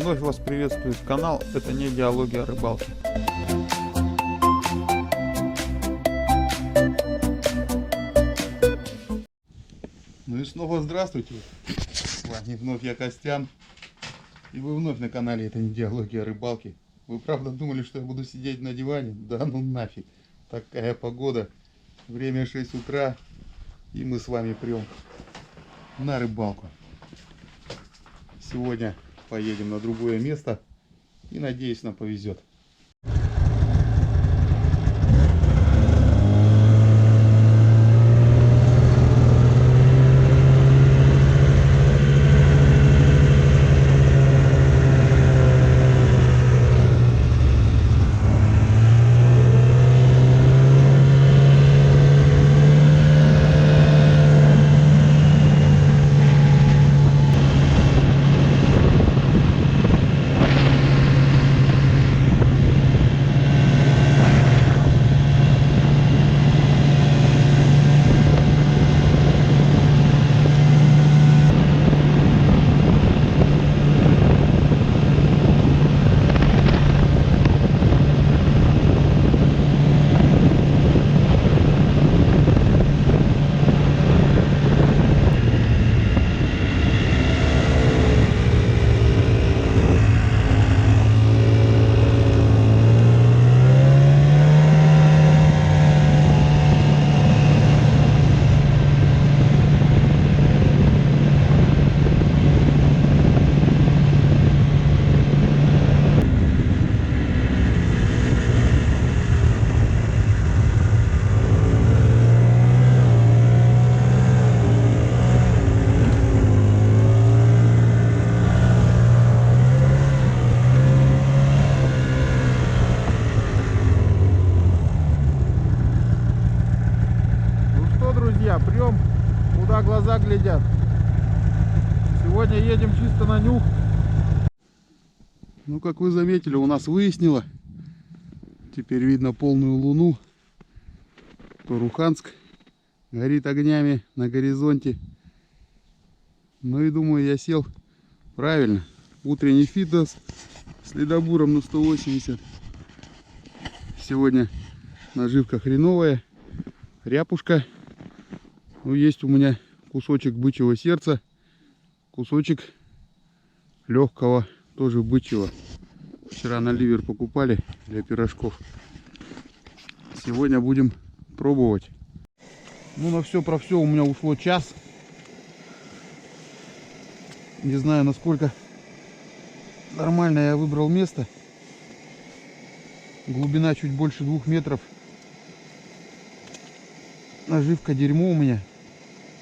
Вновь вас приветствует канал «Это не диалоги о рыбалке». Ну и снова здравствуйте. С вами вновь я, Костян. И вы вновь на канале «Это не диалоги о рыбалке». Вы правда думали, что я буду сидеть на диване? Да ну нафиг. Такая погода. Время 6 утра. И мы с вами прям на рыбалку. Сегодня поедем на другое место. И надеюсь, нам повезет. Друзья, прям куда глаза глядят. Сегодня едем чисто на нюх. Ну, как вы заметили, у нас выяснило. Теперь видно полную луну. Туруханск горит огнями на горизонте. Ну и думаю, я сел правильно. Утренний фитнес с ледобуром на 180. Сегодня наживка хреновая. Ряпушка. Ну, есть у меня кусочек бычьего сердца, кусочек легкого, тоже бычьего. Вчера на ливер покупали для пирожков. Сегодня будем пробовать. Ну, на все про все у меня ушло час. Не знаю, насколько нормально я выбрал место. Глубина чуть больше 2 метров. Наживка дерьмо у меня.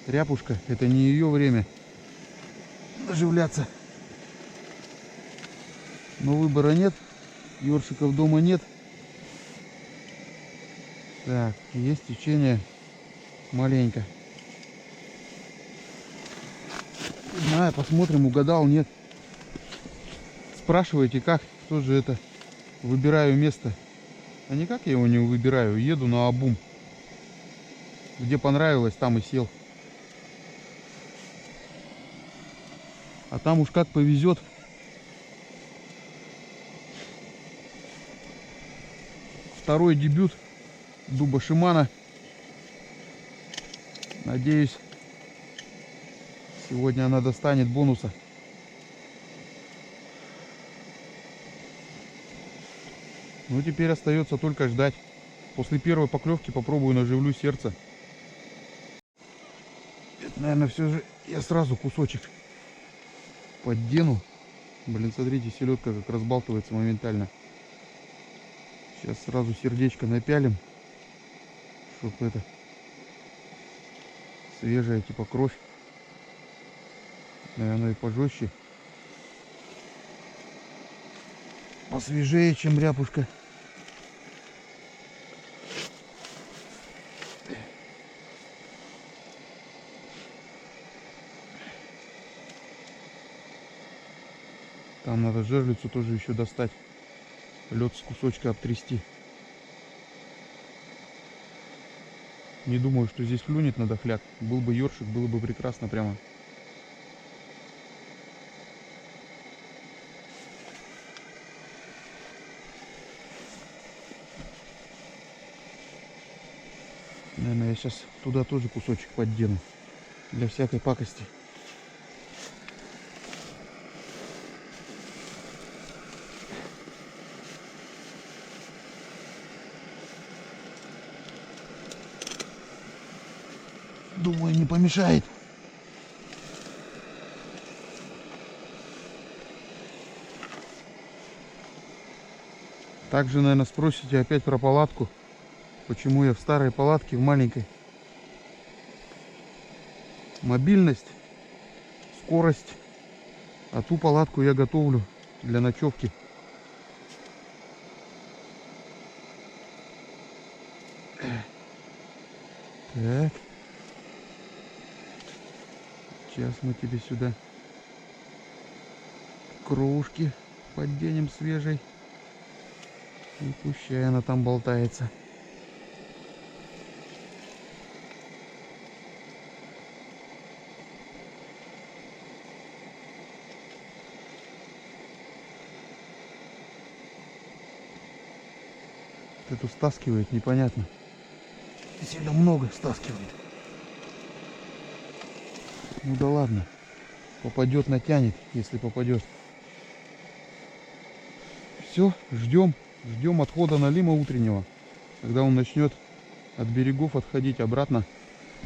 Ряпушка, это не ее время наживляться. Но выбора нет. Ёршиков дома нет. Так, есть течение маленько. Не знаю, посмотрим, угадал, нет. Спрашиваете, как, кто же это? Выбираю место. А никак я его не выбираю, еду на обум. Где понравилось, там и сел. А там уж как повезет. Второй дебют дуба Шимана. Надеюсь, сегодня она достанет бонуса. Ну, теперь остается только ждать. После первой поклевки попробую наживлю сердце. Это, наверное, все же я сразу кусочек поддену. Блин, смотрите, селедка как разбалтывается моментально. Сейчас сразу сердечко напялим, чтобы это свежая типа кровь. Наверное, и пожестче, посвежее, чем ряпушка. Там надо жерлицу тоже еще достать. Лед с кусочка обтрясти. Не думаю, что здесь клюнет на дохляк. Был бы ёршик, было бы прекрасно прямо. Наверное, я сейчас туда тоже кусочек поддену. Для всякой пакости. Думаю, не помешает. Также, наверное, спросите опять про палатку. Почему я в старой палатке, в маленькой. Мобильность, скорость. А ту палатку я готовлю для ночевки. Так. Сейчас мы тебе сюда кружки подденем свежей. И пущай она там болтается. Эту стаскивает, непонятно. Сильно много стаскивает. Ну да ладно. Попадет, натянет, если попадет. Все, ждем. Ждем отхода налима утреннего. Когда он начнет от берегов отходить обратно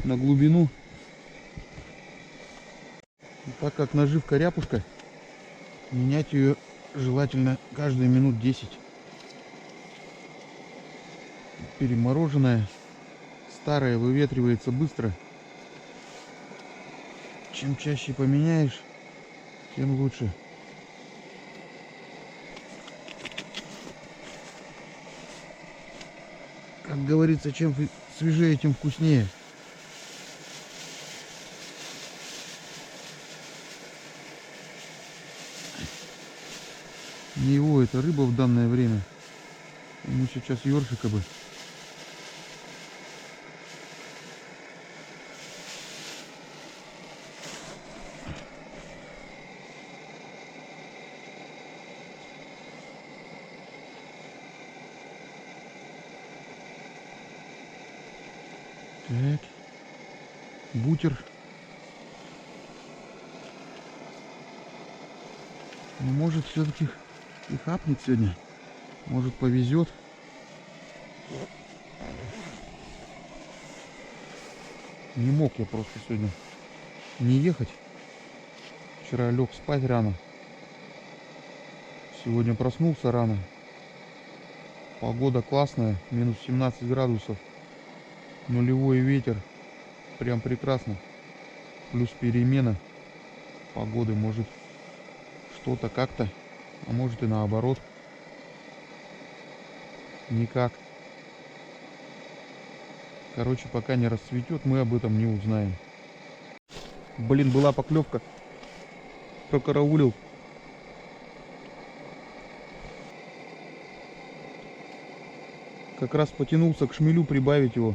на глубину. И так как наживка ряпушка, менять ее желательно каждые минут 10. Перемороженная, старая, выветривается быстро. Чем чаще поменяешь, тем лучше. Как говорится, чем свежее, тем вкуснее. Не его это рыба в данное время. Ему сейчас ёршика бы. Так. Бутер. Ну, может, все-таки и хапнет сегодня. Может, повезет. Не мог я просто сегодня не ехать. Вчера лег спать рано. Сегодня проснулся рано. Погода классная. Минус 17 градусов. Нулевой ветер. Прям прекрасно. Плюс перемена погоды. Может что-то как-то. А может и наоборот. Никак. Короче, пока не расцветет, мы об этом не узнаем. Блин, была поклевка. Прокараулил. Как раз потянулся к шмелю прибавить его.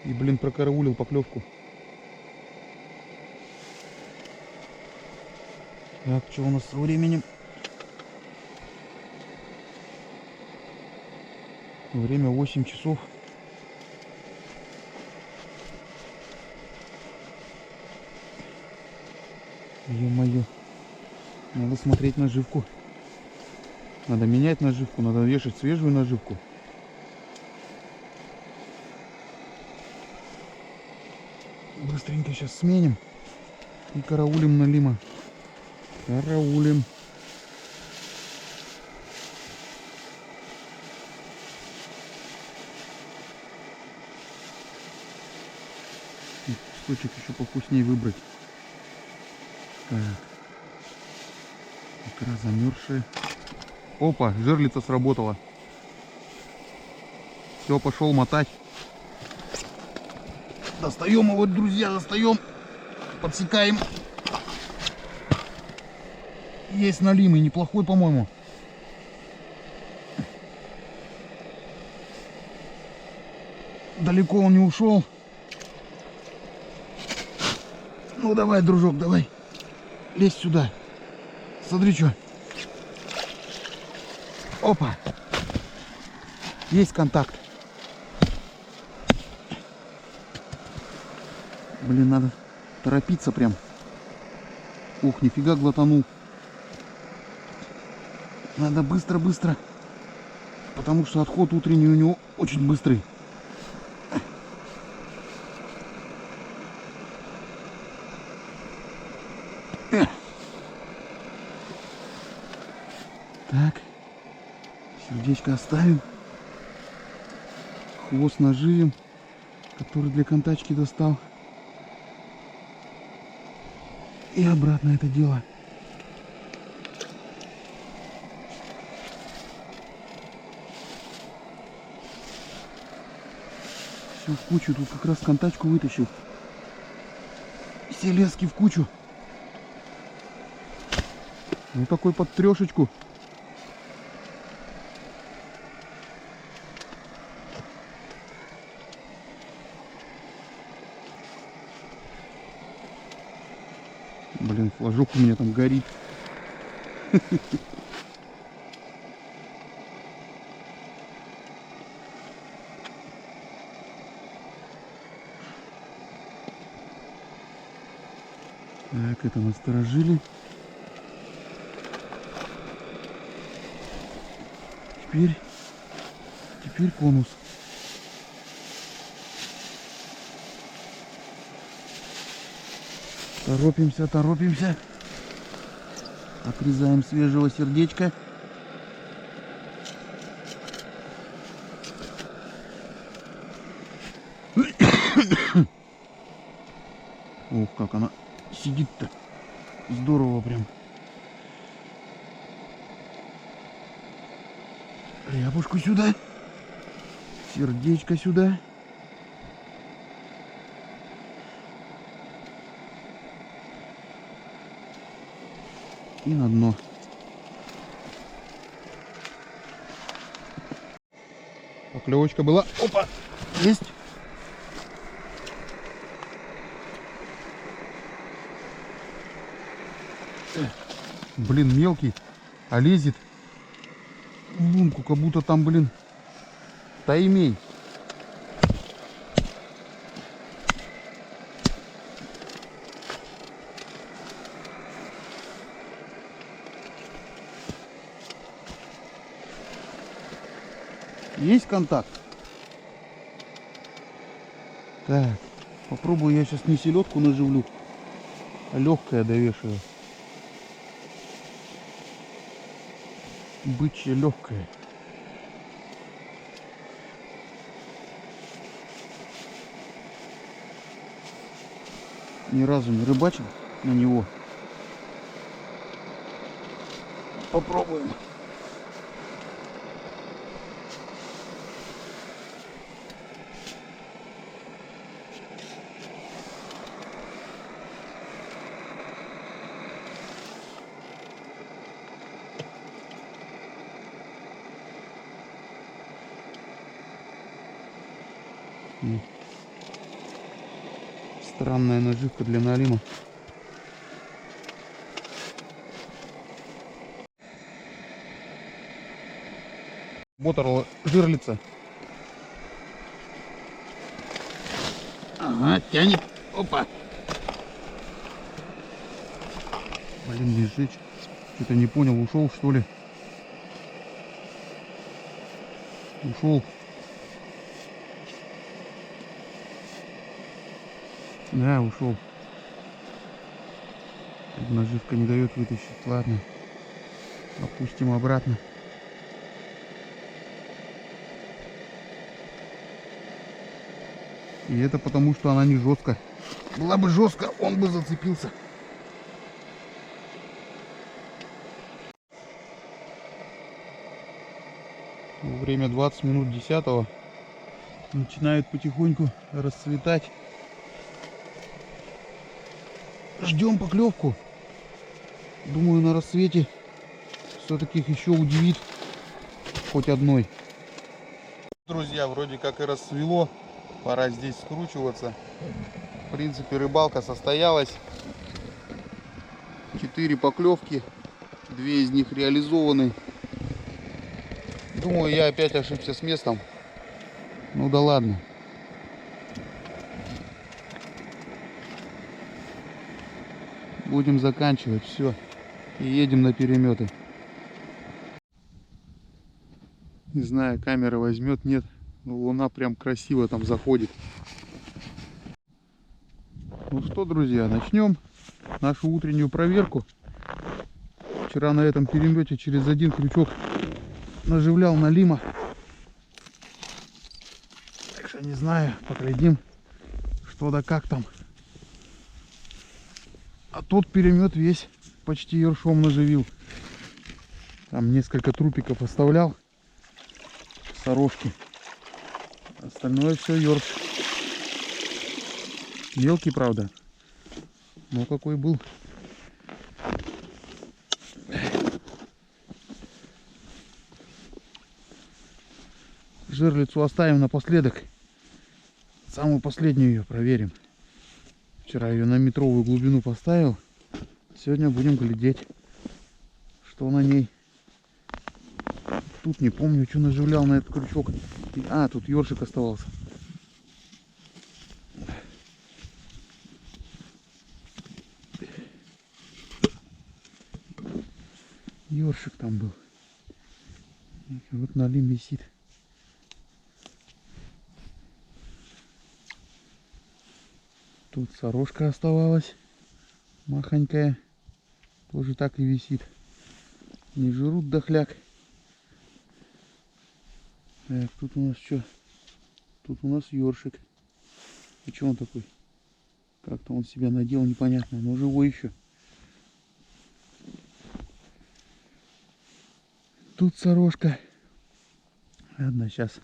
И, блин, прокараулил поклевку. Так, что у нас со временем? Время 8 часов. Ё-моё. Надо смотреть наживку. Надо менять наживку, надо вешать свежую наживку. Быстренько сейчас сменим и караулим налима. Караулим. Кусочек еще повкуснее выбрать. Так. Икра замерзшая. Опа, жерлица сработала. Все, пошел мотать. Достаем его, друзья, достаем. Подсекаем. Есть налимый, неплохой, по-моему. Далеко он не ушел. Ну давай, дружок, давай. Лезь сюда. Смотри, что. Опа. Есть контакт. Блин, надо торопиться прям. Ух, нифига глотанул. Надо быстро-быстро. Потому что отход утренний у него очень быстрый. Так. Сердечко оставим. Хвост наживим, который для контачки достал. И обратно это дело. Все в кучу. Тут как раз контачку вытащил. Все лески в кучу. Ну такой под трешечку. Блин, флажок у меня там горит. Так, это насторожили. Теперь конус. Торопимся. Отрезаем свежего сердечка. Ох, как она сидит-то. Здорово прям. Рябушку сюда. Сердечко сюда. И на дно. Поклевочка была. Опа! Есть. Блин, мелкий, а лезет в лунку, как будто там, блин, таймень. Есть контакт? Так, попробую я сейчас не селедку наживлю, а легкое довешиваю. Бычье легкое. Ни разу не рыбачил на него. Попробуем. Странная наживка для налима. Ботор жирлица. Ага, тянет. Опа. Блин, не сжечь. Что-то не понял, ушел что ли? Ушел. Да, ушел. Наживка не дает вытащить. Ладно. Опустим обратно. И это потому, что она не жесткая. Была бы жестко, он бы зацепился. Время 20 минут 10-го. Начинает потихоньку расцветать. Ждем поклевку. Думаю, на рассвете все-таки их еще удивит хоть одной. Друзья, вроде как и рассвело. Пора здесь скручиваться. В принципе, рыбалка состоялась. 4 поклевки. 2 из них реализованы. Думаю, я опять ошибся с местом. Ну да ладно. будем заканчивать. Все. И едем на переметы. Не знаю, камера возьмет, нет. Но луна прям красиво там заходит. Ну что, друзья, начнем нашу утреннюю проверку. Вчера на этом перемете через один крючок наживлял налима. Так что не знаю, поглядим, что да как там. А тот перемет весь почти ершом наживил. Там несколько трупиков оставлял. Сорожки. Остальное все ерш. Мелкий, правда. Но какой был. Жерлицу оставим напоследок. Самую последнюю ее проверим. Вчера ее на метровую глубину поставил. Сегодня будем глядеть, что на ней. Тут не помню, что наживлял на этот крючок. А, тут ёршик оставался. Ёршик там был. Вот налим висит. Тут сорожка оставалась. Махонькая. Тоже так и висит. Не жрут дохляк. Так, тут у нас что? Тут у нас ёршик. И что он такой? Как-то он себя надел, непонятно. Но живой еще. Тут сорожка. Ладно, сейчас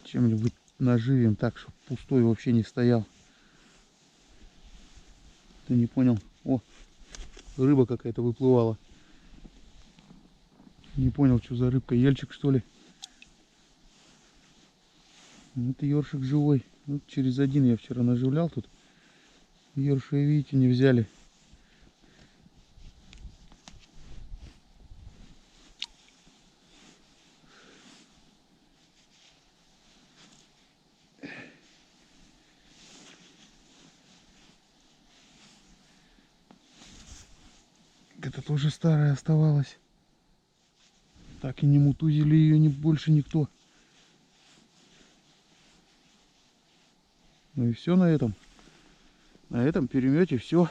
чем-нибудь наживем так, чтобы пустой вообще не стоял. Ты не понял? О, рыба какая-то выплывала. Не понял, что за рыбка. Ельчик, что ли? Вот ёршик живой. Вот через один я вчера наживлял тут. Ёрша, видите, не взяли. Это тоже старая оставалась. Так и не мутузили ее больше никто. Ну и все на этом. На этом перемете все.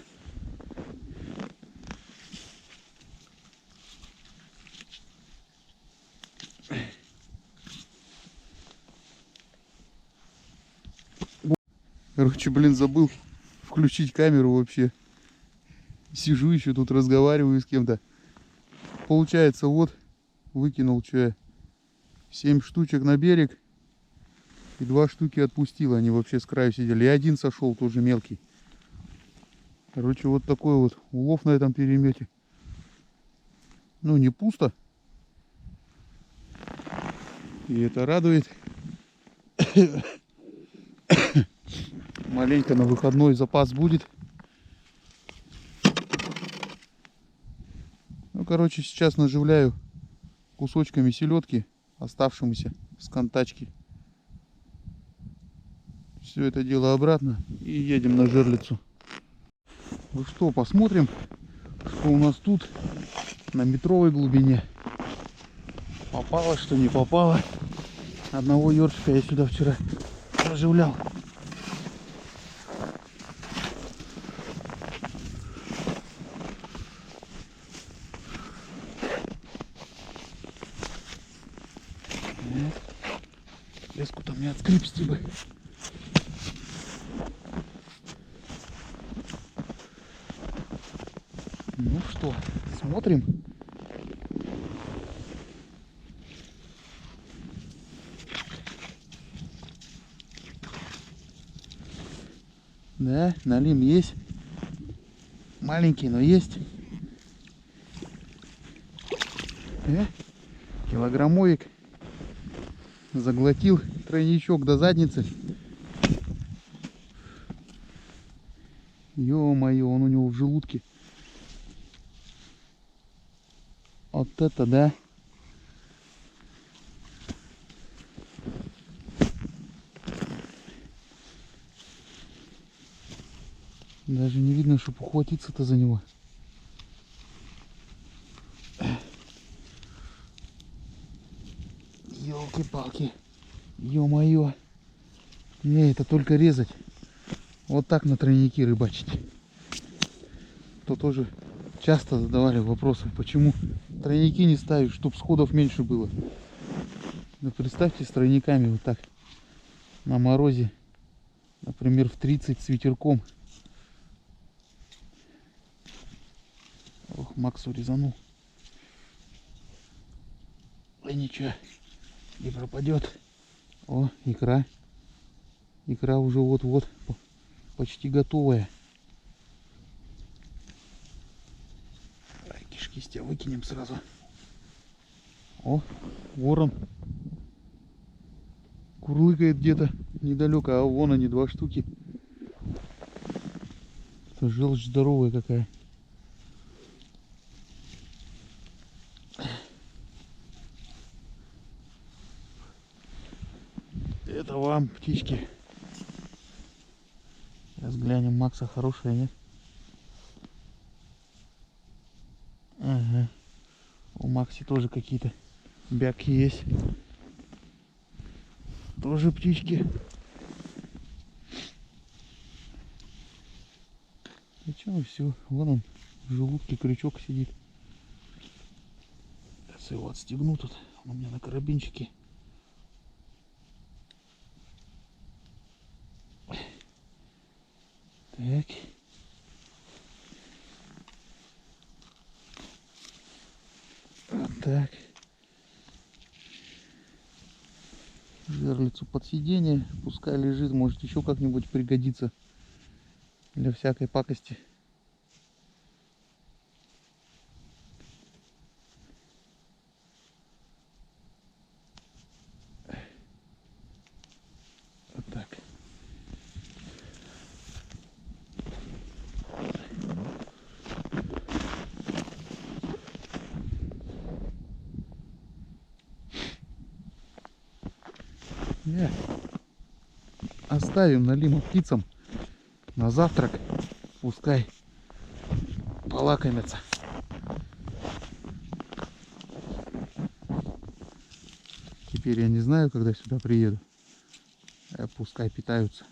Короче, блин, забыл включить камеру вообще. Сижу еще тут, разговариваю с кем-то. Получается, вот, выкинул, что я, 7 штучек на берег. И 2 штуки отпустил, они вообще с краю сидели. И один сошел, тоже мелкий. Короче, вот такой вот улов на этом перемете. Ну, не пусто. И это радует. Маленько на выходной запас будет. Ну, короче, сейчас наживляю кусочками селедки, оставшимися с контачки. Все это дело обратно и едем на жерлицу. Ну что, посмотрим, что у нас тут на метровой глубине. Попало, что не попало. Одного ёршика я сюда вчера наживлял. Леску-то мне отскрипсти бы. Ну что, смотрим. Да, налим есть. Маленький, но есть. Килограммовик. Заглотил тройничок до задницы. Ё-моё, он у него в желудке. Вот это да. Даже не видно, чтобы ухватиться-то за него. Ёлки-палки. Ё-моё. Не, это только резать. Вот так на тройники рыбачить. То тоже часто задавали вопросы, почему тройники не ставишь, чтобы сходов меньше было. Ну представьте, с тройниками вот так на морозе, например, в 30 с ветерком. Ох, Максу резанул. И ничего, не пропадет. О, икра. Икра уже вот-вот почти готовая. Кишки с тебя выкинем сразу. О, ворон. Курлыкает где-то недалеко, а вон они, 2 штуки. Это желчь здоровая какая. Это вам, птички. Сейчас глянем, Макса хорошая, нет? Ага. У Макси тоже какие-то бяки есть. Тоже птички. И что, все. Вон он в желудке крючок сидит. Сейчас его отстегну тут. Он у меня на карабинчике. Так. Вот так. Жерлицу под сиденье. Пускай лежит. Может еще как-нибудь пригодится. Для всякой пакости. Вот так. Оставим, налим птицам на завтрак. Пускай полакомятся. Теперь я не знаю, когда сюда приеду. Пускай питаются.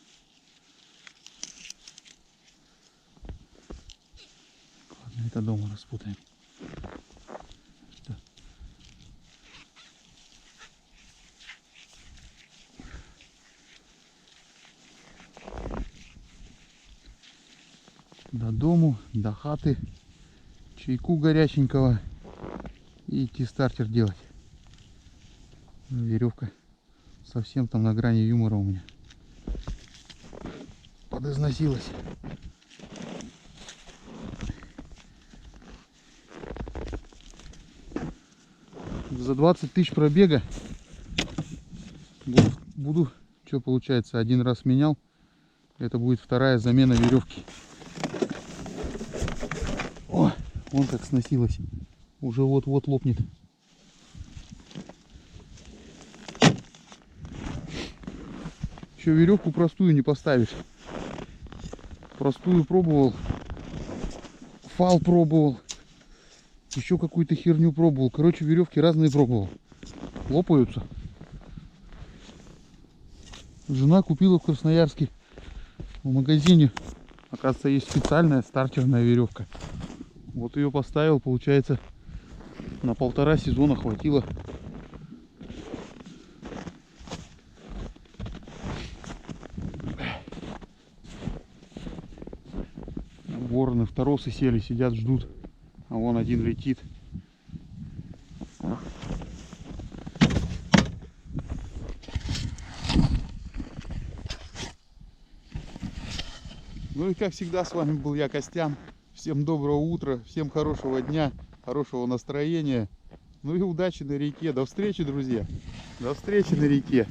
Ладно, это дома распутаем. Что? До дому, до хаты, чайку горяченького и идти стартер делать. Веревка совсем там на грани юмора у меня подизносилась. За 20 тысяч пробега буду, что получается, 1 раз менял. Это будет 2-я замена веревки. О, вон как сносилась. Уже вот-вот лопнет. Еще веревку простую не поставишь. Простую пробовал. Фал пробовал. Еще какую-то херню пробовал. Короче, веревки разные пробовал. Лопаются. Жена купила в Красноярске в магазине. Оказывается, есть специальная стартерная веревка. Вот ее поставил, получается, на 1,5 сезона хватило. Вороны в торосы сели, сидят, ждут. А вон один летит. Ну и как всегда, с вами был я, Костян. Всем доброго утра, всем хорошего дня, хорошего настроения. Ну и удачи на реке. До встречи, друзья. До встречи на реке.